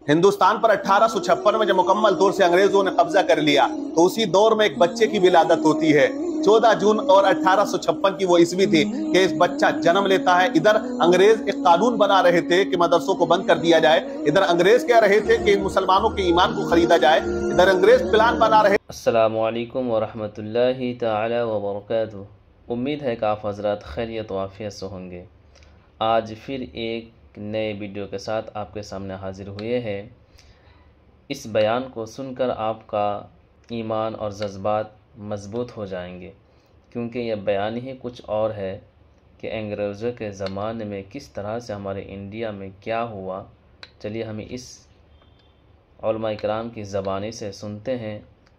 हिंदुस्तान पर 1856 में जब मुकम्मल तौर से अंग्रेजों ने कब्जा कर लिया तो उसी दौर में एक बच्चे की विलादत होती है। 14 जून और 1856 की वो ईस्वी थी कि इस बच्चा जन्म लेता है। इधर अंग्रेज एक कानून बना रहे थे कि मदरसों को बंद कर दिया जाए, इधर अंग्रेज कह रहे थे कि इन मुसलमानों के ईमान को खरीदा जाए, इधर अंग्रेज प्लान बना रहे। अस्सलामु अलैकुम व रहमतुल्लाहि ताला व बरकातुहू। उम्मीद है कि आप हजरात खैरियत व आफियत से होंगे। आज फिर एक नए वीडियो के साथ आपके सामने हाजिर हुए हैं। इस बयान को सुनकर आपका ईमान और जज्बात मजबूत हो जाएंगे, क्योंकि यह बयान ही कुछ और है कि अंग्रेज़ों के ज़माने में किस तरह से हमारे इंडिया में क्या हुआ। चलिए हमें इस उलमा इकराम की ज़बानी से सुनते हैं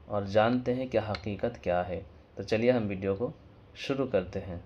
और जानते हैं कि हकीकत क्या है। तो चलिए हम वीडियो को शुरू करते हैं।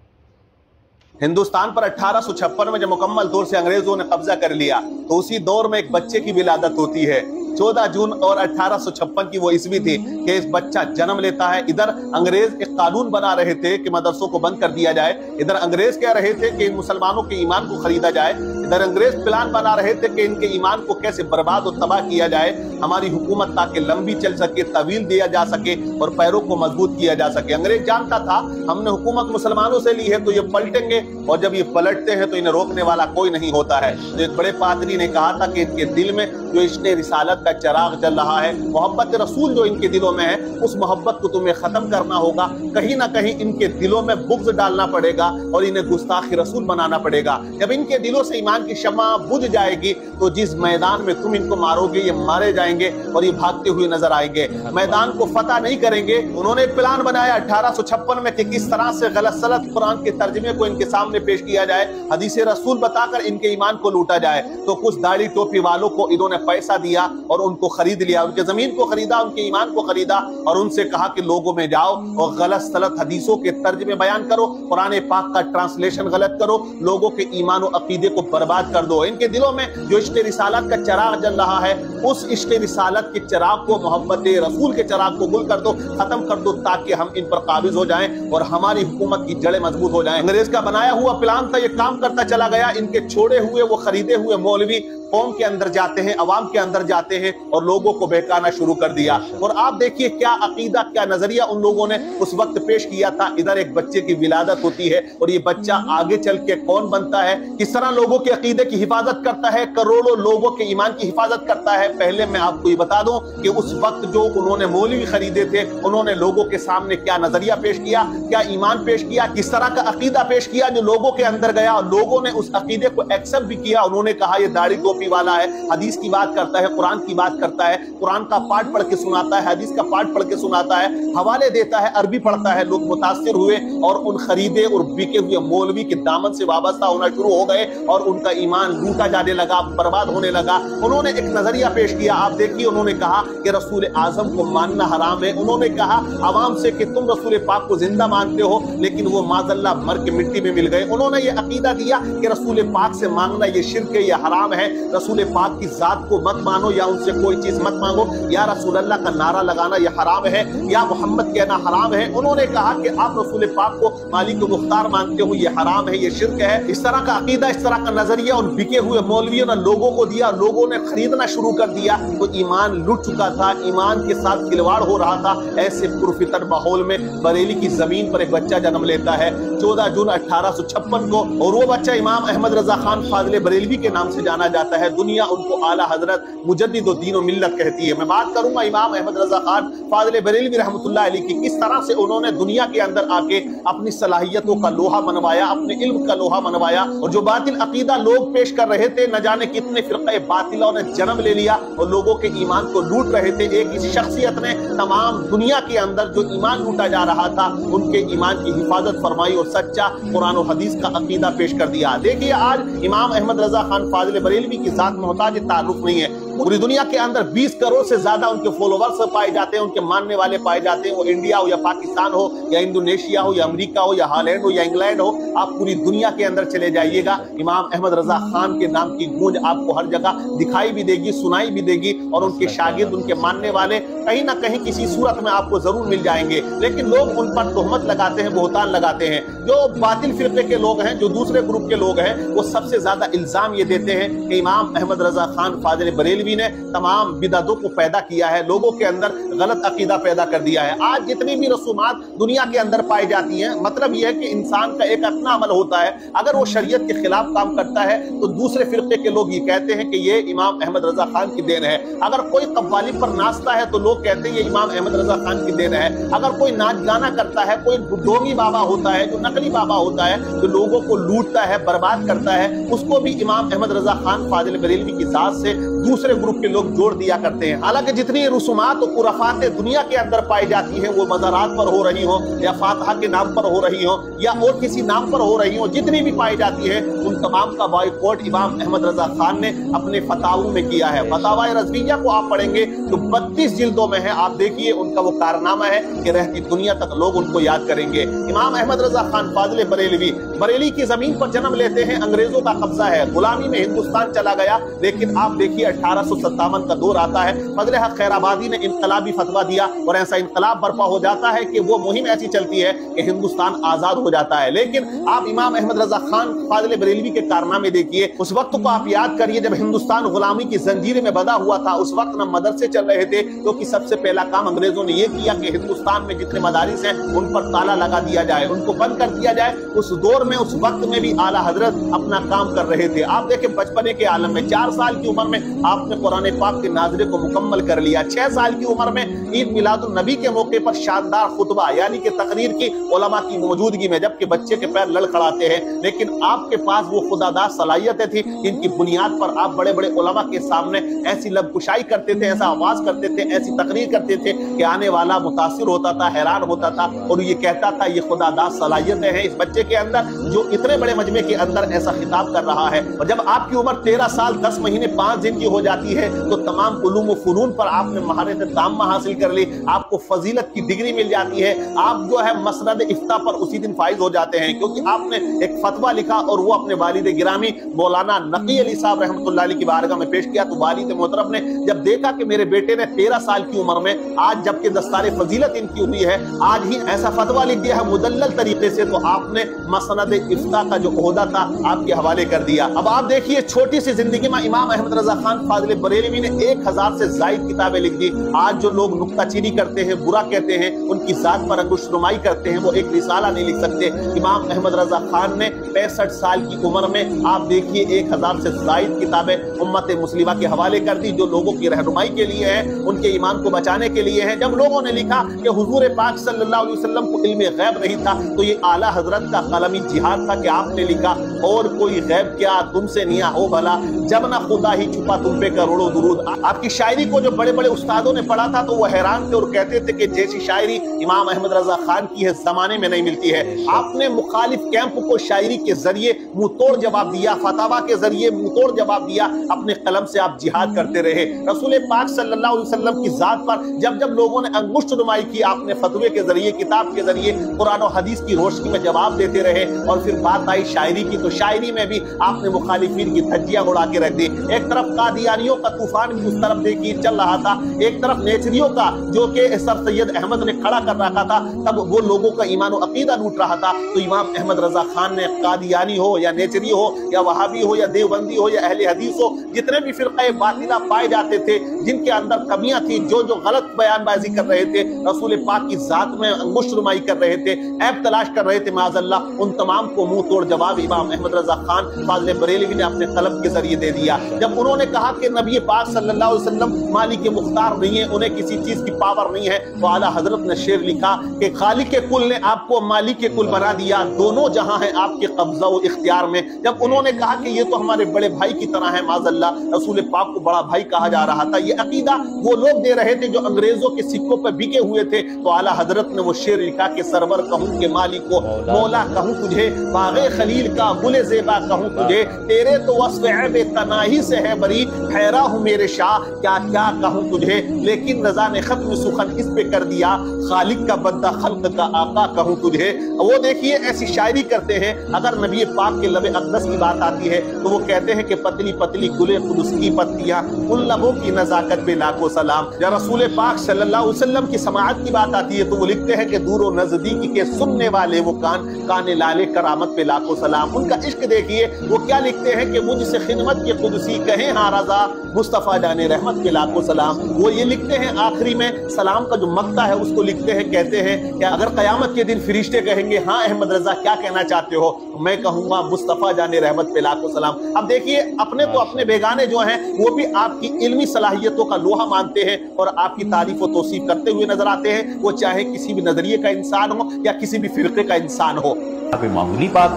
हिंदुस्तान पर 1856 में जब मुकम्मल तौर से अंग्रेजों ने कब्जा कर लिया तो उसी दौर में एक बच्चे की विलादत होती है। 14 जून और 1856 की वो ईस्वी थी कि इस बच्चा जन्म लेता है। इधर अंग्रेज एक कानून बना रहे थे कि मदरसों को बंद कर दिया जाए, इधर अंग्रेज कह रहे थे कि इन मुसलमानों के ईमान को खरीदा जाए, इधर अंग्रेज प्लान बना रहे थे कि इनके ईमान को कैसे बर्बाद और तबाह किया जाए, हमारी हुकूमत ताकि लंबी चल सके, तवील दिया जा सके और पैरों को मजबूत किया जा सके। अंग्रेज जानता था हमने हुकूमत मुसलमानों से ली है तो ये पलटेंगे, और जब ये पलटते हैं तो इन्हें रोकने वाला कोई नहीं होता है। तो एक बड़े पादरी ने कहा था कि इनके दिल में जो इश्क़े रिसालत का चिराग जल रहा है, मोहब्बत रसूल जो इनके दिलों में है, उस मोहब्बत को तुम्हें खत्म करना होगा। कहीं ना कहीं इनके दिलों में बुग़्ज़ डालना पड़ेगा और इन्हें गुस्ताख़ रसूल बनाना पड़ेगा। जब इनके दिलों से ईमान की शम्मा बुझ जाएगी तो जिस मैदान में तुम इनको मारोगे ये मारे जाएंगे और ये भागते हुए नजर आएंगे, मैदान को फतह नहीं करेंगे। उन्होंने प्लान बनाया 1856 में कि किस तरह से गलत सलत कुरान के तर्जमे को इनके सामने पेश किया जाए, हदीस रसूल बताकर इनके ईमान को लूटा जाए। तो कुछ दाढ़ी टोपी वालों को इन्होंने पैसा दिया और उनको खरीद लिया, उनके जमीन को खरीदा, उनके ईमान को खरीदा और उनसे कहा कि लोगों में जाओ और गलत सलत हदीसों के तर्जमे बयान करो, कुरान पाक का ट्रांसलेशन गलत करो, लोगों के ईमान और अकीदे को बर्बाद कर दो। इनके दिलों में जो इश्क़े रिसालत का चिराग जल रहा है, उस इश्क़े रिसालत के चिराग को, मोहब्बत रसूल के चिराग को गुल कर दो, खत्म कर दो, ताकि हम इन पर काबिज हो जाएं और हमारी हुकूमत की जड़ें मजबूत हो जाएं। अंग्रेज का बनाया हुआ प्लान था, ये काम करता चला गया। इनके छोड़े हुए वो खरीदे हुए मौलवी कौम के अंदर जाते हैं, अवाम के अंदर जाते हैं और लोगों को बहकाना शुरू कर दिया। और आप देखिए क्या अकीदा, क्या नजरिया उन लोगों ने उस वक्त पेश किया था। इधर एक बच्चे की विलादत होती है और ये बच्चा आगे चल के कौन बनता है, किस तरह लोगों के अकीदे की हिफाजत करता है, करोड़ों लोगों के ईमान की हिफाजत करता है। पहले मैं आपको ये बता दूं कि उस वक्त जो उन्होंने मौलवी खरीदे थे, उन्होंने लोगों के सामने क्या नजरिया पेश किया, क्या ईमान पेश किया, किस तरह का अकीदा पेश किया जो लोगों के अंदर गया और लोगों ने उस अकीदे को एक्सेप्ट भी किया। उन्होंने कहा ये दाढ़ी टोपी वाला है, हदीस की बात करता है, कुरान की बात करता है, कुरान का पाठ पढ़ के सुनाता है, हदीस का पाठ पढ़ के सुनाता है, हवाले देता है, अरबी पढ़ता है। लोग मुतासिर हुए और उन खरीदे और बिके हुए मौलवी के दामन से वाबस्ता होना शुरू हो गए और उनका ईमान लूटा जाने लगा, बर्बाद होने लगा। उन्होंने एक नजरिया पेश किया, आप देखिए, उन्होंने कहा कि रसूल आजम को मानना हराम है। उन्होंने कहा आवाम से कि तुम रसूल पाक को जिंदा मानते हो, लेकिन वो माज़अल्लाह मर के मिट्टी में मिल गए। उन्होंने ये अकीदा दिया कि रसूल पाक से मांगना ये शिर्क है, ये हराम है, रसूल पाक की जात को मत मानो या उनसे कोई चीज मत मांगो, या रसूल अल्लाह का नारा लगाना ये हराम है, या मोहम्मद कहना हराम है। उन्होंने कहा कि आप रसूल पाक को मालिक मुख्तार मानते हो, ये हराम है, ये शिर्क है। इस तरह का अकीदा, इस तरह का नजरिया उन बिके हुए मौलवियों ने लोगों को दिया, लोगों ने खरीदना शुरू कर दिया। तो ईमान लुट चुका था, ईमान के साथ खिलवाड़ हो रहा था। ऐसे पुरफितर माहौल में बरेली की जमीन पर एक बच्चा जन्म लेता है 14 जून 1856 को, और वो बच्चा इमाम अहमद रजा खान फाजिल बरेलवी के नाम से जाना जाता है। दुनिया उनको आला हजरत मुजद्दिद दीन व मिल्लत कहती है। मैं बात करूंगा इमाम अहमद रजा खान फाजिल बरेलवी रहमतुल्लाह अलैह की, किस तरह से उन्होंने दुनिया के अंदर आके अपनी सलाहियतों का लोहा मनवाया, अपने इल्म का लोहा मनवाया, और जो बातिल अकीदा लोग पेश कर रहे थे, न जाने कितने फिरक़े बातिलों ने जन्म ले लिया और लोगों के ईमान को लूट रहे थे। एक इस शख्सियत ने तमाम दुनिया के अंदर जो ईमान लूटा जा रहा था, उनके ईमान की हिफाजत फरमाई और सच्चा कुरान और हदीस का अकीदा पेश कर दिया। देखिए आज इमाम अहमद रजा खान फाजिल बरेलवी की जात मोहताज ताल्लुक नहीं है। पूरी दुनिया के अंदर 20 करोड़ से ज्यादा उनके फॉलोवर्स पाए जाते हैं, उनके मानने वाले पाए जाते हैं। वो इंडिया हो या पाकिस्तान हो या इंडोनेशिया हो या अमेरिका हो या हॉलैंड हो या इंग्लैंड हो, आप पूरी दुनिया के अंदर चले जाइएगा, इमाम अहमद रजा खान के नाम की गूंज आपको हर जगह दिखाई भी देगी, सुनाई भी देगी, और उनके शागिर्द, उनके मानने वाले कहीं ना कहीं किसी सूरत में आपको जरूर मिल जाएंगे। लेकिन लोग उन पर तोहमत लगाते हैं, बोहतान लगाते हैं। जो बातिल फिरके के लोग हैं, जो दूसरे ग्रुप के लोग हैं, वो सबसे ज्यादा इल्जाम ये देते हैं कि इमाम अहमद रजा खान फाजिल बरेलवी बरेलवी ने तमाम बिदअतों को पैदा किया है, लोगों के अंदर गलत अकीदा पैदा कर दिया है। आज जितनी भी रसूमात दुनिया के अंदर पाई जाती हैं, मतलब यह है कि इंसान का एक अपना अमल होता है, अगर वो शरीयत के खिलाफ काम करता है तो दूसरे फिरके के लोग ये कहते हैं कि ये इमाम अहमद रजा खान की देन है। अगर कोई कव्वाली पर नाचता है तो लोग कहते हैं ये इमाम अहमद रजा खान की देन है। अगर कोई नाच गाना करता है, कोई डोंगी बाबा होता है, जो नकली बाबा होता है, जो लोगों को लूटता है, बर्बाद करता है, उसको भी इमाम अहमद रजा खान फाजिल बरेलवी की जात से दूसरे ग्रुप के लोग जोड़ दिया करते हैं। हालांकि जितनी रसूमात और खुराफातें दुनिया के अंदर पाई जाती हैं, वो मज़ारात पर हो रही हो या फातहा के नाम पर हो रही हो या और किसी नाम पर हो रही हो, जितनी भी पाई जाती है उन तमाम का बॉयकॉट इमाम अहमद रजा खान ने अपने फतावों में किया है। फतावा रज़विया को आप पढ़ेंगे तो 32 जिल्दों में है। आप देखिए उनका वो कारनामा है कि रहती दुनिया तक लोग उनको याद करेंगे। इमाम अहमद रजा खान फाजिल बरेलवी बरेली की जमीन पर जन्म लेते हैं, अंग्रेजों का कब्जा है, गुलामी में हिंदुस्तान चला गया। लेकिन आप देखिए 1857 का दौर आता है, फजल हक खैराबादी ने इनकलाबी फतवा दिया और ऐसा इनकलाब बर्पा हो जाता है कि वो मुहिम ऐसी चलती है कि हिंदुस्तान आजाद हो जाता है। लेकिन आप इमाम अहमद रजा खान फाजिल बरेलवी के कारनामे देखिए, उस वक्त को आप याद करिए जब हिंदुस्तान गुलामी की जंजीर में बंधा हुआ था। उस वक्त न मदरसे चल रहे थे, क्योंकि सबसे पहला काम अंग्रेजों ने यह किया कि हिंदुस्तान में जितने मदारिस हैं उन पर ताला लगा दिया जाए, उनको बंद कर दिया जाए। उस दौर में, उस वक्त में भी आला हजरत अपना काम कर रहे थे। आप देखें बचपने के आलम में 4 साल की उम्र में आपने कुरान पाक के नाज़रे को मुकम्मल कर लिया। 6 साल की उम्र में ईद मिलादुन नबी के मौके पर शानदार खुतबा यानी कि तकरीर की उलमा की मौजूदगी में, जबकि बच्चे के पैर लड़खड़ाते हैं। लेकिन आपके पास वो खुदादार सलाहियतें थी जिनकी बुनियाद पर आप बड़े बड़े उलमा के सामने ऐसी लबकुशाई करते थे, ऐसा आवाज करते थे, ऐसी तकरीर करते थे कि आने वाला मुतासिर होता था, हैरान होता था और ये कहता था ये खुदादार सलाहियतें हैं इस बच्चे के अंदर जो इतने बड़े मजमे के अंदर ऐसा खिताब कर रहा है। और जब आपकी उम्र 13 साल 10 महीने 5 दिन की हो जाती है तो तमाम उलूम व फनून पर आपने महारत ताम्मा हासिल कर ली, आपको फजीलत की डिग्री मिल जाती है। आप जो है मसनद इफ्ता पर उसी दिन फाइज हो जाते हैं, क्योंकि आपने एक फतवा लिखा और वो अपने वालिद गिरामी मौलाना नकी अली साहब रहमतुल्लाह अलैह की बारगाह में पेश किया। तो वालिद मोहतरम ने जब देखा कि मेरे बेटे ने 13 साल की उम्र में आज जबकि दस्तारे फजीलत इनकी हुई है, आज ही ऐसा फतवा लिख दिया है मुदल्लल तरीके से, तो आपने मसनद इफ्ता का जो ओहदा था आपके हवाले कर दिया। अब आप देखिए छोटी सी जिंदगी में इमाम अहमद रजा खान फाजिल बरेलवी ने 1000 से जायद किताबें लिख दी। आज जो लोग नुक्ताचीनी करते हैं, बुरा कहते हैं, उनकी जात पर अंगुशनुमाई करते हैं, वो एक रिसाला नहीं लिख सकते। इमाम अहमद रजा खान ने 65 साल की उम्र में आप देखिए 1000 से जायद किताबें उम्मत मुस्लिमा के हवाले कर दी, जो लोगों की रहनुमाई के लिए है, उनके ईमान को बचाने के लिए है। जब लोगों ने लिखा कि हुजूर पाक सल्लल्लाहु अलैहि वसल्लम को इल्मे गैब नहीं था, तो ये आला हजरत का कलमी जिहाद था कि आपने लिखा और कोई गैब क्या तुमसे नहीं हो भला, जब ना खुदा ही छुपा तुम पे करोड़ों दुरूद। आपकी शायरी को जो बड़े बड़े उस्तादों ने पढ़ा था तो वो हैरान थे और कहते थे कि जैसी शायरी इमाम अहमद रजा खान की है जमाने में नहीं मिलती है। आपने मुखालिफ कैंप को शायरी के जरिए मुंह तोड़ जवाब दिया, फतावा के जरिए मुंह तोड़ जवाब दिया, अपने कलम से आप जिहाद करते रहे। रसूल पाक सल्लल्लाहु अलैहि वसल्लम की जात पर जब जब लोगों ने अंगुष्ठ नुमाई की, आपने फतवे के जरिए, किताब के जरिए, कुरान और हदीस की रोशनी में जवाब देते रहे। और फिर बात आई शायरी की, तो शायरी में भी आपने मुखालिफिन की धज्जियां उड़ा के रख दी। एक तरफ कादियानियों का तूफान भी उस तरफ देखिए चल रहा था, एक तरफ नेचरियों का जो कि सर सैयद अहमद ने खड़ा कर रखा था, तब वो लोगों का ईमान और अकीदा लूट रहा था। तो इमाम अहमद रजा खान ने कादियानी हो या नेचरी हो या वहाबी हो या देवबंदी हो या अहले हदीस हो, जितने भी फिरक़े बातिला पाए जाते थे, जिनके अंदर कमियां थी, जो जो गलत बयानबाजी कर रहे थे, रसूल पाक की जात में अंगुशनुमाई कर रहे थे, ऐब तलाश कर रहे थे माज़अल्लाह, उन तमाम को मुंह तोड़ जवाब इमाम अहमद रजा खान फाजिल बरेलवी ने अपने कलम के जरिए दे दिया। जब उन्होंने कहा कि नबी पाक सल्लल्लाहु अलैहि वसल्लम मालिक मुख्तार नहीं है, उन्हें किसी चीज की पावर नहीं है, तो आला हजरत ने शेर लिखा कि खालिक के कुल ने आपको मालिक के कुल बना दिया, दोनों जहां हैं आपके कब्जा और इख्तियार में। जब उन्होंने कहा कि ये तो हमारे बड़े भाई की तरह है, माज़अल्लाह रसूल पाक को बड़ा भाई कहा जा रहा था, ये अकीदा वो लोग दे रहे थे जो अंग्रेजों के सिक्कों पर बिके हुए थे। तो आला हजरत ने वो शेर लिखा कि सरवर कहूं के मालिक को, मौला कहूं तुझे, बाग़े खलील का गुले ज़ेबा कहूं तुझे, तेरे तो वस्फ़ ऐबे तनाही से है बरी, हैरा हूं मेरे शाह क्या क्या कहूं तुझे, लेकिन रज़ा ने खत्म सुखन इस पे कर दिया, खालिक का बंदा खल्क का आका कहूं तुझे। वो देखिए ऐसी शायरी करते हैं। अगर नबी पाक के लबे अक़दस की बात आती है तो वो कहते हैं कि पतली पतली गुले खुदस की पत्तियां, उन लबों की नज़ाकत पे लाखों सलाम। जब रसूल पाक सल्लल्लाहु अलैहि वसल्लम की समाअत की बात आती है तो वो लिखते हैं कि दूर और नजदीकी के सुनने वाले वो काने लाले करामत पे लाखों सलाम। उनका इश्क देखिए वो क्या लिखते हैं कि मुझसे खिदमत के कुदसी कहें हारा रजा मुस्तफ़ा जाने रहमत के लाखों सलाम। वो ये लिखते हैं आखिरी में सलाम का जो मक्ता है उसको लिखते हैं, कहते हैं कि अगर क़यामत के दिन फरिश्ते कहेंगे हाँ अहमद रजा क्या कहना चाहते हो, मैं कहूँगा मुस्तफ़ा जाने रहमत पे लाखों सलाम। अब देखिए अपने तो अपने बेगाने जो हैं वो भी आपकी इल्मी सलाहियतों का लोहा मानते हैं और आपकी तारीफ और तौसीफ करते हुए नजर आते हैं, वो चाहे किसी भी नजरिए का इंसान हो या किसी भी फिरके का इंसान हो। कोई मामूली बात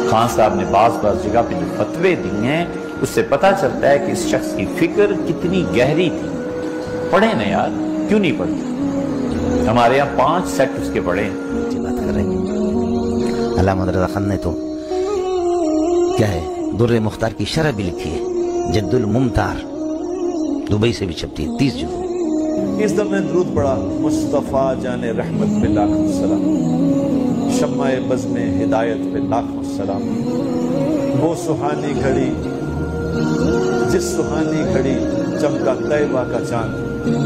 खान साहब ने बाज़ जगह पे जो फतवे दिए हैं उससे पता चलता है कि इस शख्स की फिक्र कितनी गहरी थी। पढ़े ना यार, क्यों नहीं पढ़ते? हमारे यहाँ 5 सेट उसके पढ़े हैं। बात कर रहे हैं अल्लामा रज़ा खान ने तो क्या है दुर्र मुख्तार की शरह भी लिखी है, जद्दुल मुमतार, दुबई से भी छपती है, 30 जुल्द। इस दम में दरूद पढ़ा मुस्तफ़ा जाने रहमत पे लाखों सलाम, शम्माए बज़्म हिदायत पे लाखों सलाम। वो सुहानी घड़ी जिस सुहानी घड़ी चमका तैबा का चांद,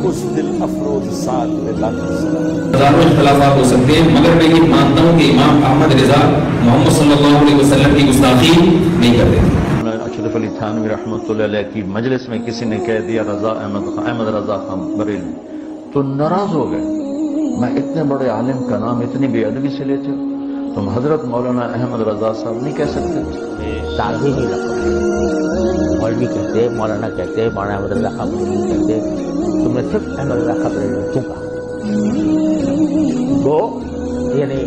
उस दिल अफरोज साथ पे लाखों सलाम। हजारों इख्तिलाफात हो सकते हैं मगर मैं ये मानता हूँ कि इमाम अहमद रिजा मोहम्मद सल्लल्लाहु अलैहि वसल्लम की गुस्ताखी नहीं करते। अशरफ अली थानवी रहमतुल्लाह अलैह की मजलिस में किसी ने कह दिया अहमद रजा खान बरेलवी, तो नाराज हो गए। मैं इतने बड़े आलिम का नाम इतनी बेअदबी से लेते हो, तुम हजरत मौलाना अहमद रजा साहब नहीं कह सकते? ताज़ी नहीं लगता, मौलवी कहते, मौलाना कहते, मौलाना अहमद रज़ा खान बरेलवी कहते, तुमने सिर्फ अहमद रज़ा खान बरेलवी क्यों कहा? तो यानी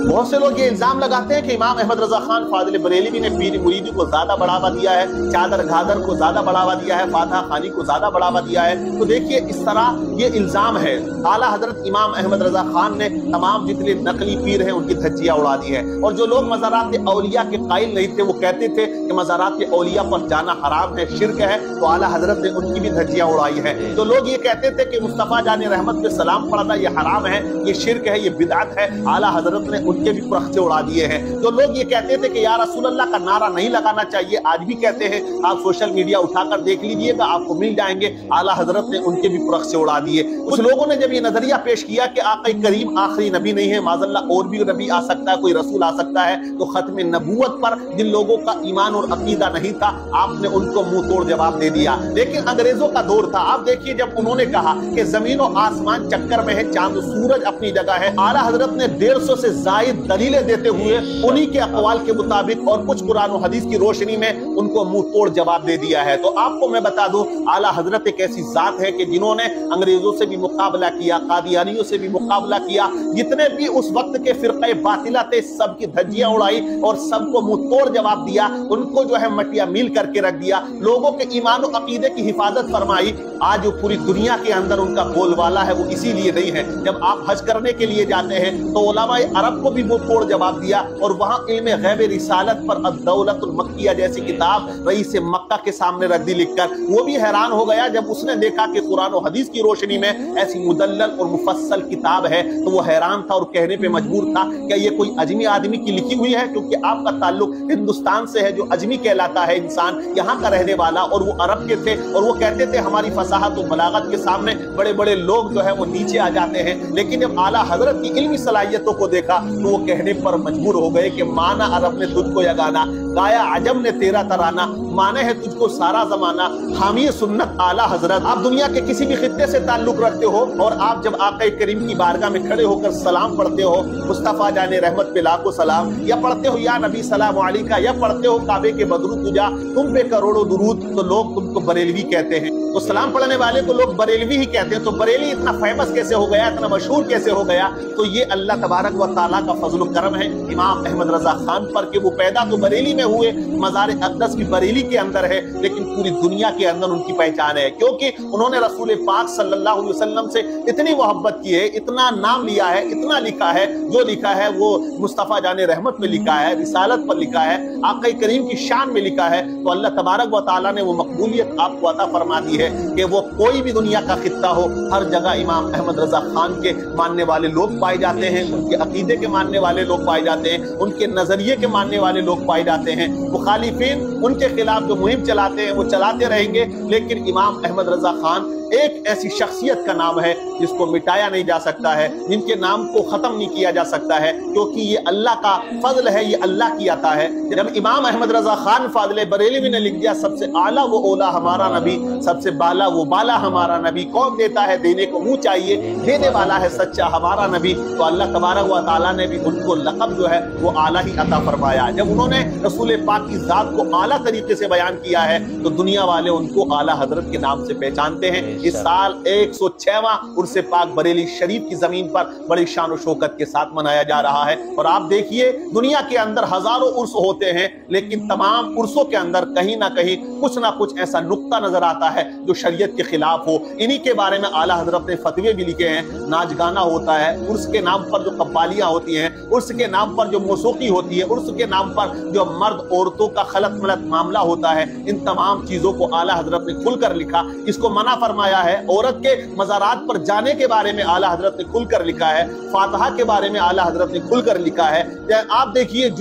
बहुत से लोग ये इल्जाम लगाते हैं कि इमाम अहमद रजा खान फादिल बरेलवी ने पीर मुरीदी को ज्यादा बढ़ावा दिया है, चादर घादर को ज्यादा बढ़ावा दिया है, फातहा खानी को ज्यादा बढ़ावा दिया है। तो देखिए इस तरह ये इल्जाम है। आला हजरत इमाम अहमद रजा खान ने तमाम जितने नकली पीर हैं उनकी धज्जियां उड़ा दी है। और जो लोग मज़ारात औलिया के कायल नहीं थे, वो कहते थे कि मज़ारात औलिया पर जाना हराम है, शिर्क है, तो आला हजरत ने उनकी भी धज्जियां उड़ाई है। जो लोग ये कहते थे कि मुस्तफ़ा जाने रहमत पे सलाम पढ़ना ये हराम है, ये शिर्क है, ये बिदअत है, आला हजरत ने उनके भी पुरख्ते उड़ा दिए हैं। जो लोग ये कहते थे कि या रसूल अल्लाह का नारा नहीं लगाना चाहिए, आज भी कहते हैं, आप सोशल मीडिया उठाकर देख लीजिएगा, आपको मिल जाएंगे, आला हजरत ने उनके भी पुरख्ते उड़ा दिए। कुछ लोगों ने जब ये नजरिया पेश किया कि आक़ा करीम आखिरी नबी नहीं है, माज़अल्लाह और भी नबी आ सकता है, कोई रसूल आ सकता है, तो खत्म नबूवत पर जिन लोगों का ईमान और अकीदा नहीं था, आपने उनको मुंह तोड़ जवाब दे दिया। लेकिन अंग्रेजों का दौर था। आप देखिए जब उन्होंने कहा कि जमीन और आसमान चक्कर में है, चांद सूरज अपनी जगह है, आला हजरत ने 150 से जायद दलीलें देते हुए उन्हीं के अक़वाल के मुताबिक और कुछ कुरान और हदीस की रोशनी में उनको मुंह तोड़ जवाब दे दिया है। तो आपको मैं बता दूं, आला हजरत एक ऐसी जात है कि जिन्होंने अंग्रेजों से भी मुकाबला किया, कादियानियों से भी मुकाबला किया, जितने भी उस वक्त के फिरक़े बातिला थे सबकी धज्जियां उड़ाई और सबको मुंह तोड़ जवाब दिया, उनको जो है मटिया मील करके रख दिया, लोगों के ईमान और अकीदे की हिफाजत फरमाई। आज जो पूरी दुनिया के अंदर उनका बोलबाला है वो इसीलिए नहीं है। जब आप हज करने के लिए जाते हैं तो उलमाए अरब को भी मुंह तोड़ जवाब दिया और वहां इल्म गैब रिसालत पर अद-दौलतुल मक्किया जैसी किताब रईस मक्का के सामने रख दी लिखकर। वो भी हैरान हो गया जब उसने देखा कि कुरान और हदीस की रोशनी में ऐसी मुदल्लल और मुफस्सल किताब है, तो वो हैरान था और कहने पे मजबूर था क्या ये कोई अजमी आदमी की लिखी हुई है, क्योंकि आपका ताल्लुक हिंदुस्तान से है, जो अजमी कहलाता है इंसान, यहाँ का रहने वाला, और वो अरब के थे और वो कहते थे हमारी फसाहत और बलागत के सामने बड़े बड़े लोग जो है वो नीचे आ जाते हैं। लेकिन जब आला हजरत की इल्मी सलाहियतों को देखा तो वो कहने पर मजबूर हो गए कि माना अरब ने तुझको यगाना, गाया अजम ने तेरा तराना, माने है तुझको सारा जमाना, हामी सुन्नत आला हजरत। आप दुनिया के किसी भी खित्ते से ताल्लुक रखते हो और आप जब आक़ा करीम की बारगाह में खड़े होकर सलाम पढ़ते हो, मुस्तफ़ा जाने रहमत पे लाखों सलाम, या पढ़ते हो या नबी सलाम अलैका, या पढ़ते हो काबे के बदरू तुजा तुम पे करोड़ों दुरूद, तो लोग तुमको बरेलवी कहते हैं। तो सलाम पढ़ने वाले को लोग बरेलवी ही कहते हैं। तो बरेली इतना फेमस कैसे हो गया, इतना मशहूर कैसे हो गया? तो ये अल्लाह तबारक व तआला का फजल करम है इमाम अहमद रजा खान पर कि वो पैदा तो बरेली में हुए, मज़ार अक़दस भी बरेली के अंदर है, लेकिन पूरी दुनिया के अंदर उनकी पहचान है क्योंकि उन्होंने रसूल पाक सल्लल्लाहु अलैहि वसल्लम से इतनी मोहब्बत की है, इतना नाम लिया है, इतना लिखा है। जो लिखा है वो मुस्तफ़ा जाने रहमत में लिखा है, रिसालत पर लिखा है, आक़ा करीम की शान में लिखा है। तो अल्लाह तबारक व तआला ने वो मकबूलियत आपको अता फरमा दी है कि वो कोई भी दुनिया का खित्ता हो, हर जगह इमाम अहमद रजा खान के मानने वाले लोग पाए जाते हैं, उनके अकीदे के मानने वाले लोग पाए जाते हैं, उनके नजरिए के मानने वाले लोग पाए जाते چلاتے ہیں، مخالفین ان کے خلاف جو مہم چلاتے ہیں وہ چلاتے رہیں گے، لیکن امام احمد رضا خان ایک ایسی شخصیت کا نام ہے جس کو مٹایا نہیں جا سکتا ہے، جن کے نام کو ختم نہیں کیا جا سکتا ہے، کیونکہ یہ اللہ کا فضل ہے، یہ اللہ کی عطا ہے۔ جب امام احمد رضا خان فاضل بریلوی نے لکھ دیا سب سے اعلیٰ وہ اولا ہمارا نبی، سب سے بالا وہ بالا ہمارا نبی، کون دیتا ہے دینے کو منہ چاہیے، دینے والا ہے سچا ہمارا نبی، تو اللہ تبارک و تعالیٰ نے بھی ان کو لقب جو ہے وہ اعلیٰ ہی عطا فرمایا۔ جب انہوں نے رسول پاک کی ذات کو اعلیٰ طریقے سے بیان کیا ہے تو دنیا والے ان کو اعلیٰ حضرت کے نام سے پہچانتے ہیں۔ اس سال 106واں عرس پاک بریلی شریف کی زمین پر بڑی شان و شوکت کے ساتھ منایا جا رہا ہے، اور آپ دیکھیے دنیا کے اندر ہزاروں عرس ہوتے ہیں، لیکن تمام عرسوں کے اندر کہیں نہ کہیں کچھ نہ کچھ ایسا نقطہ نظر آتا ہے جو شریعت کے خلاف ہو۔ انہی کے بارے میں اعلیٰ حضرت نے فتوے بھی لکھے ہیں۔ ناچ گانا ہوتا ہے، عرس کے نام پر جو قوالیاں ہوتی ہیں، عرس کے نام پر جو موسیقی ہوتی ہے، عرس کے نام پر جو مرد عورتوں کا خلط ملط معاملہ ہوتا ہے، ان تمام چیزوں کو اعلیٰ حضرت نے کھل کر لکھا، اس کو منع فرمایا ہے۔ عورت کے مزارات پر جانے کے بارے میں اعلیٰ حضرت نے کھل کر لکھا ہے، فاتحہ کے بارے میں اعلیٰ حضرت نے کھل کر لکھا ہے۔ آپ دیکھیے جو